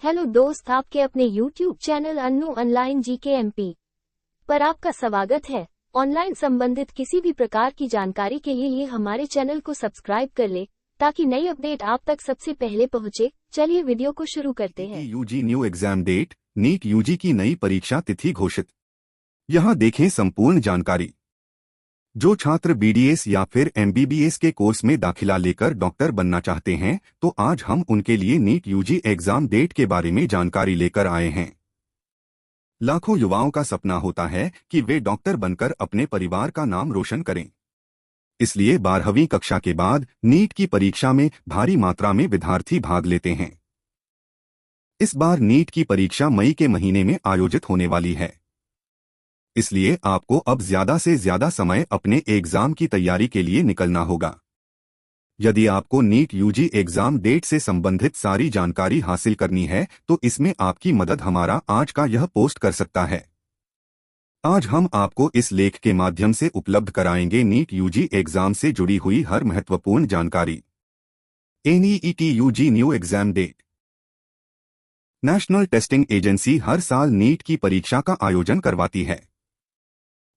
Hello दोस्त, आपके अपने YouTube channel Annu online GK MP पर आपका स्वागत है। ऑनलाइन संबंधित किसी भी प्रकार की जानकारी के लिए हमारे चैनल को सब्सक्राइब कर ले ताकि नई अपडेट आप तक सबसे पहले पहुंचे। चलिए वीडियो को शुरू करते हैं। UG new exam date, NEET UG की नई परीक्षा तिथि घोषित। यहां देखें संपूर्ण जानकारी। जो छात्र बीडीएस या फिर एमबीबीएस के कोर्स में दाखिला लेकर डॉक्टर बनना चाहते हैं, तो आज हम उनके लिए नीट यूजी एग्जाम डेट के बारे में जानकारी लेकर आए हैं। लाखों युवाओं का सपना होता है कि वे डॉक्टर बनकर अपने परिवार का नाम रोशन करें। इसलिए 12वीं कक्षा के बाद नीट की परीक्षा में भारी मात्रा में विद्यार्थी भाग लेते हैं। इस बार नीट की परीक्षा मई के महीने में आयोजित होने वाली है। इसलिए आपको अब ज्यादा से ज्यादा समय अपने एग्जाम की तैयारी के लिए निकलना होगा। यदि आपको नीट यूजी एग्जाम डेट से संबंधित सारी जानकारी हासिल करनी है तो इसमें आपकी मदद हमारा आज का यह पोस्ट कर सकता है। आज हम आपको इस लेख के माध्यम से उपलब्ध कराएंगे नीट यूजी एग्जाम से जुड़ी हुई हर महत्वपूर्ण जानकारी। NEET UG new exam date. National testing agency हर साल नीट की परीक्षा का आयोजन करवाती है।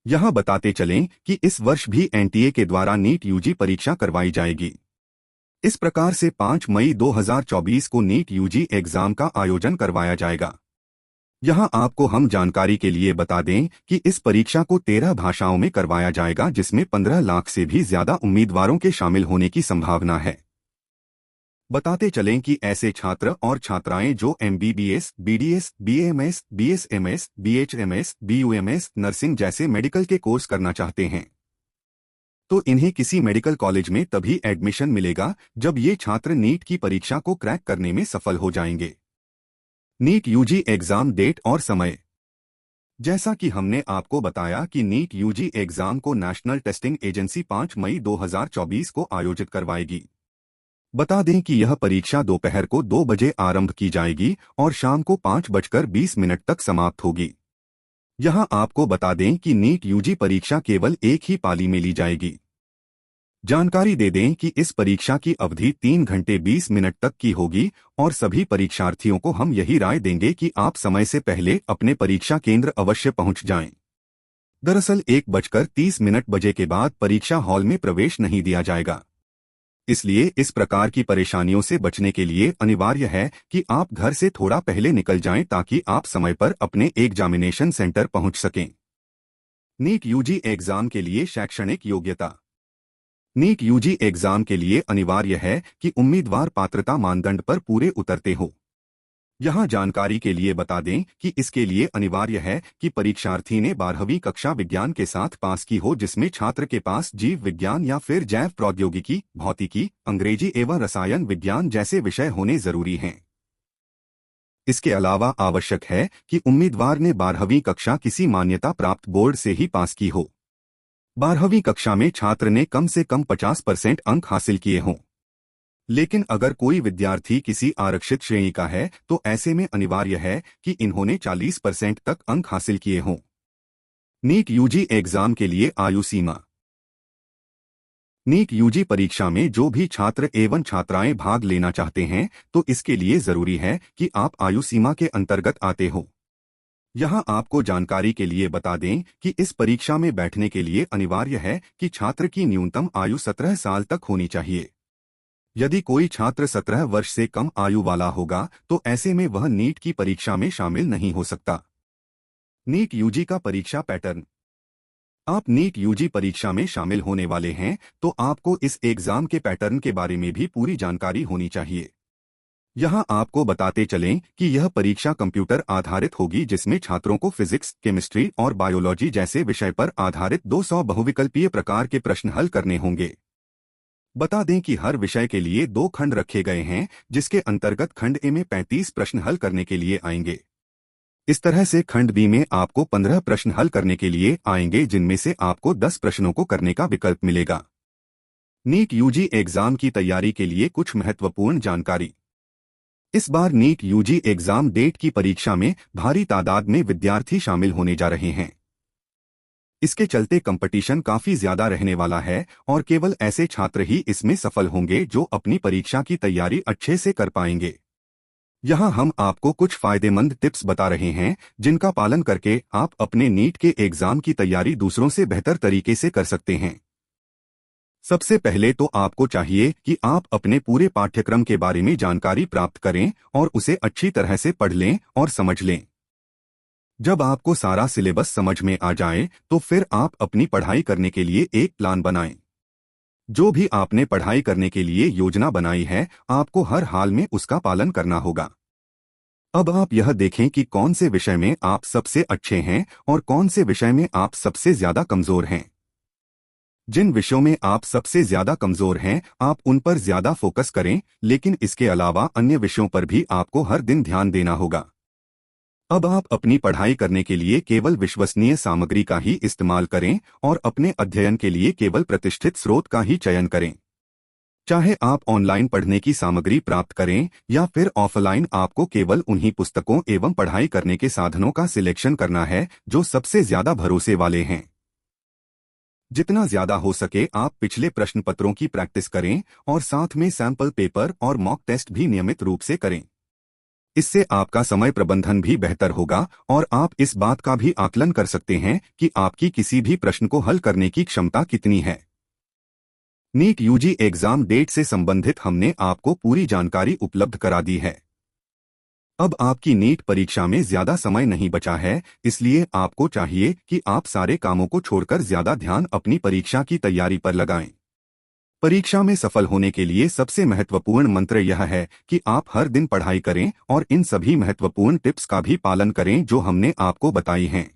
यहां बताते चलें कि इस वर्ष भी एनटीए के द्वारा नीट यूजी परीक्षा करवाई जाएगी। इस प्रकार से 5 मई 2024 को नीट यूजी एग्जाम का आयोजन करवाया जाएगा। यहां आपको हम जानकारी के लिए बता दें कि इस परीक्षा को 13 भाषाओं में करवाया जाएगा, जिसमें 15 लाख से भी ज्यादा उम्मीदवारों के शामिल होने की संभावना है। बताते चलें कि ऐसे छात्र और छात्राएं जो MBBS, BDS, BMS, BSMS, BHMS, BUMS, nursing जैसे मेडिकल के कोर्स करना चाहते हैं, तो इन्हें किसी मेडिकल कॉलेज में तभी एडमिशन मिलेगा जब ये छात्र नीट की परीक्षा को क्रैक करने में सफल हो जाएंगे। नीट यूजी एग्जाम डेट और समय। जैसा कि हमने आपको बताया कि नीट यूजी एग्जाम को नेशनल टेस्टिंग एजेंसी 5 मई 2024 को आयोजित करवाएगी। बता दें कि यह परीक्षा दोपहर को 2 बजे आरंभ की जाएगी और शाम को 5:20 तक समाप्त होगी। यहां आपको बता दें कि नीट यूजी परीक्षा केवल एक ही पाली में ली जाएगी। जानकारी दे दें कि इस परीक्षा की अवधि 3 घंटे 20 मिनट तक की होगी और सभी परीक्षार्थियों को हम यही राय देंगे कि आप समय से पहले अपने परीक्षा केंद्र अवश्य पहुंच जाएं। दरअसल 1:30 बजे के बाद परीक्षा हॉल में प्रवेश नहीं दिया जाएगा। इसलिए इस प्रकार की परेशानियों से बचने के लिए अनिवार्य है कि आप घर से थोड़ा पहले निकल जाएं ताकि आप समय पर अपने एग्जामिनेशन सेंटर पहुंच सकें। नीट यूजी एग्जाम के लिए शैक्षणिक योग्यता। नीट यूजी एग्जाम के लिए अनिवार्य है कि उम्मीदवार पात्रता मानदंड पर पूरे उतरते हो। यहां जानकारी के लिए बता दें कि इसके लिए अनिवार्य है कि परीक्षार्थी ने 12वीं कक्षा विज्ञान के साथ पास की हो, जिसमें छात्र के पास जीव विज्ञान या फिर जैव प्रौद्योगिकी, भौतिकी, अंग्रेजी एवं रसायन विज्ञान जैसे विषय होने जरूरी हैं। इसके अलावा आवश्यक है कि उम्मीदवार ने 12वीं कक्षा किसी मान्यता प्राप्त बोर्ड से ही पास की हो। 12वीं कक्षा में छात्र ने कम से कम 50% अंक हासिल किए हों। लेकिन अगर कोई विद्यार्थी किसी आरक्षित श्रेणी का है तो ऐसे में अनिवार्य है कि इन्होंने 40% तक अंक हासिल किए हों। नीट यूजी एग्जाम के लिए आयु सीमा। नीट यूजी परीक्षा में जो भी छात्र एवं छात्राएं भाग लेना चाहते हैं तो इसके लिए जरूरी है कि आप आयु सीमा के अंतर्गत आते हो। यहां आपको जानकारी के लिए बता दें कि इस परीक्षा में बैठने के लिए अनिवार्य है कि छात्र की न्यूनतम आयु 17 साल तक होनी चाहिए। यदि कोई छात्र 17 वर्ष से कम आयु वाला होगा तो ऐसे में वह नीट की परीक्षा में शामिल नहीं हो सकता। नीट यूजी का परीक्षा पैटर्न। आप नीट यूजी परीक्षा में शामिल होने वाले हैं तो आपको इस एग्जाम के पैटर्न के बारे में भी पूरी जानकारी होनी चाहिए। यहां आपको बताते चलें कि यह परीक्षा कंप्यूटर आधारित होगी, जिसमें छात्रों को फिजिक्स, केमिस्ट्री और बायोलॉजी जैसे विषय पर आधारित 200 बहुविकल्पीय प्रकार के प्रश्न हल करने होंगे। बता दें कि हर विषय के लिए 2 खंड रखे गए हैं, जिसके अंतर्गत खंड ए में 35 प्रश्न हल करने के लिए आएंगे। इस तरह से खंड बी में आपको 15 प्रश्न हल करने के लिए आएंगे, जिनमें से आपको 10 प्रश्नों को करने का विकल्प मिलेगा। नीट यूजी एग्जाम की तैयारी के लिए कुछ महत्वपूर्ण जानकारी। इस बार नीट यूजी एग्जाम डेट की परीक्षा में भारी तादाद में विद्यार्थी शामिल होने जा रहे हैं। इसके चलते कंपटीशन काफी ज्यादा रहने वाला है और केवल ऐसे छात्र ही इसमें सफल होंगे जो अपनी परीक्षा की तैयारी अच्छे से कर पाएंगे। यहाँ हम आपको कुछ फायदेमंद टिप्स बता रहे हैं जिनका पालन करके आप अपने नीट के एग्जाम की तैयारी दूसरों से बेहतर तरीके से कर सकते हैं। सबसे पहले तो आपको चाहिए कि आप अपने पूरे पाठ्यक्रम के बारे में जानकारी प्राप्त करें और उसे अच्छी तरह से पढ़ लें और समझ लें। जब आपको सारा सिलेबस समझ में आ जाए तो फिर आप अपनी पढ़ाई करने के लिए एक प्लान बनाएं। जो भी आपने पढ़ाई करने के लिए योजना बनाई है, आपको हर हाल में उसका पालन करना होगा। अब आप यह देखें कि कौन से विषय में आप सबसे अच्छे हैं और कौन से विषय में आप सबसे ज्यादा कमजोर हैं। जिन विषयों में आप सबसे ज्यादा कमजोर हैं, आप उन पर ज्यादा फोकस करें, लेकिन इसके अलावा अन्य विषयों पर भी आपको हर दिन ध्यान देना होगा। अब आप अपनी पढ़ाई करने के लिए केवल विश्वसनीय सामग्री का ही इस्तेमाल करें और अपने अध्ययन के लिए केवल प्रतिष्ठित स्रोत का ही चयन करें। चाहे आप ऑनलाइन पढ़ने की सामग्री प्राप्त करें या फिर ऑफलाइन, आपको केवल उन्हीं पुस्तकों एवं पढ़ाई करने के साधनों का सिलेक्शन करना है जो सबसे ज्यादा भरोसे वाले हैं। जितना ज्यादा हो सके आप पिछले प्रश्न पत्रों की प्रैक्टिस करें और साथ में सैंपल पेपर और मॉक टेस्ट भी नियमित रूप से करें। इससे आपका समय प्रबंधन भी बेहतर होगा और आप इस बात का भी आकलन कर सकते हैं कि आपकी किसी भी प्रश्न को हल करने की क्षमता कितनी है। नीट यूजी एग्जाम डेट से संबंधित हमने आपको पूरी जानकारी उपलब्ध करा दी है। अब आपकी नीट परीक्षा में ज्यादा समय नहीं बचा है, इसलिए आपको चाहिए कि आप सारे कामों को छोड़कर ज्यादा ध्यान अपनी परीक्षा की तैयारी पर लगाएं। परीक्षा में सफल होने के लिए सबसे महत्वपूर्ण मंत्र यह है कि आप हर दिन पढ़ाई करें और इन सभी महत्वपूर्ण टिप्स का भी पालन करें जो हमने आपको बताई हैं।